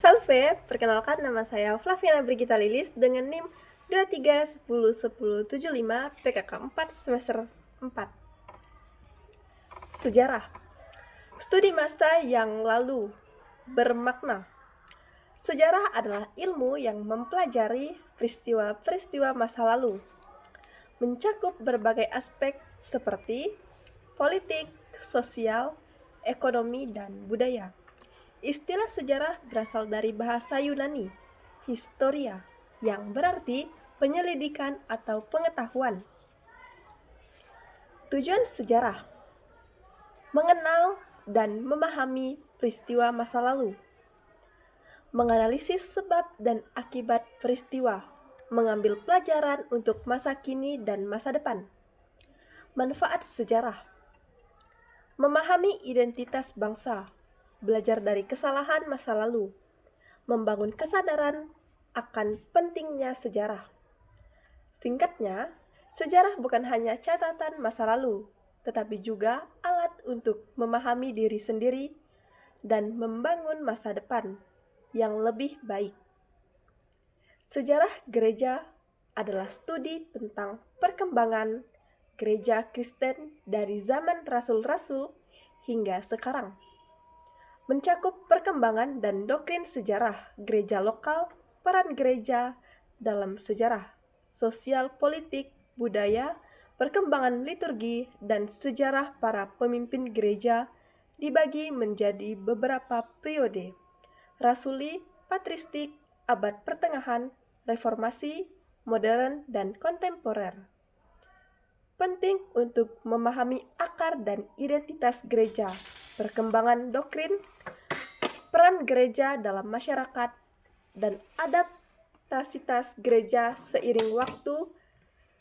Salve, perkenalkan nama saya Flaviana Brigita Lilis dengan NIM 23101075 PKK 4 semester 4. Sejarah. Studi masa yang lalu bermakna. Sejarah adalah ilmu yang mempelajari peristiwa-peristiwa masa lalu, mencakup berbagai aspek seperti politik, sosial, ekonomi, dan budaya. Istilah sejarah berasal dari bahasa Yunani, historia, yang berarti penyelidikan atau pengetahuan. Tujuan sejarah: mengenal dan memahami peristiwa masa lalu, menganalisis sebab dan akibat peristiwa, mengambil pelajaran untuk masa kini dan masa depan. Manfaat sejarah: memahami identitas bangsa, belajar dari kesalahan masa lalu, membangun kesadaran akan pentingnya sejarah. Singkatnya, sejarah bukan hanya catatan masa lalu, tetapi juga alat untuk memahami diri sendiri dan membangun masa depan yang lebih baik. Sejarah gereja adalah studi tentang perkembangan gereja Kristen dari zaman rasul-rasul hingga sekarang. Mencakup perkembangan dan doktrin sejarah gereja lokal, peran gereja dalam sejarah, sosial, politik, budaya, perkembangan liturgi, dan sejarah para pemimpin gereja dibagi menjadi beberapa periode: rasuli, patristik, abad pertengahan, reformasi, modern, dan kontemporer. Penting untuk memahami akar dan identitas gereja, perkembangan doktrin, peran gereja dalam masyarakat, dan adaptasitas gereja seiring waktu.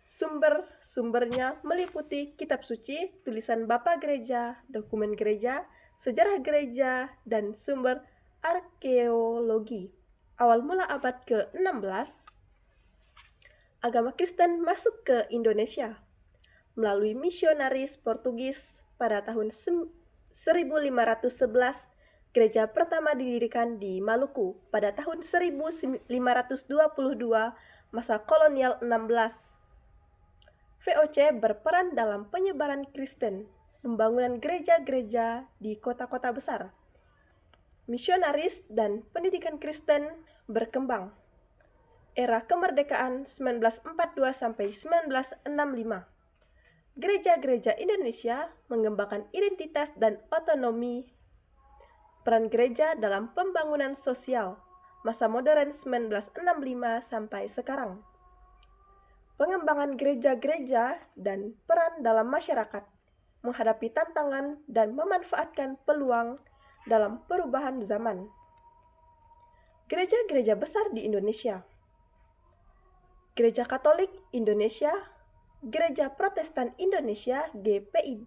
Sumber-sumbernya meliputi kitab suci, tulisan Bapa Gereja, dokumen gereja, sejarah gereja, dan sumber arkeologi. Awal mula abad ke-16, agama Kristen masuk ke Indonesia melalui misionaris Portugis. Pada tahun 1511, gereja pertama didirikan di Maluku. Pada tahun 1522, masa kolonial 16, VOC berperan dalam penyebaran Kristen, pembangunan gereja-gereja di kota-kota besar. Misionaris dan pendidikan Kristen berkembang. Era kemerdekaan 1942 sampai 1965. Gereja-gereja Indonesia mengembangkan identitas dan otonomi. Peran gereja dalam pembangunan sosial, masa modern 1965 sampai sekarang. Pengembangan gereja-gereja dan peran dalam masyarakat, menghadapi tantangan dan memanfaatkan peluang dalam perubahan zaman. Gereja-gereja besar di Indonesia: Gereja Katolik Indonesia, Gereja Protestan Indonesia GPI,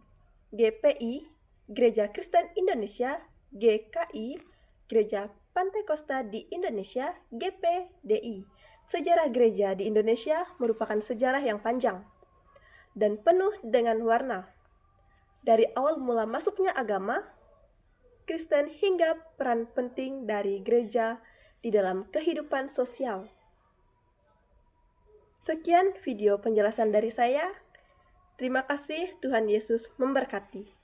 Gereja Kristen Indonesia GKI, Gereja Pantekosta di Indonesia GPDI. Sejarah gereja di Indonesia merupakan sejarah yang panjang dan penuh dengan warna. Dari awal mula masuknya agama Kristen hingga peran penting dari gereja di dalam kehidupan sosial. Sekian video penjelasan dari saya. Terima kasih, Tuhan Yesus memberkati.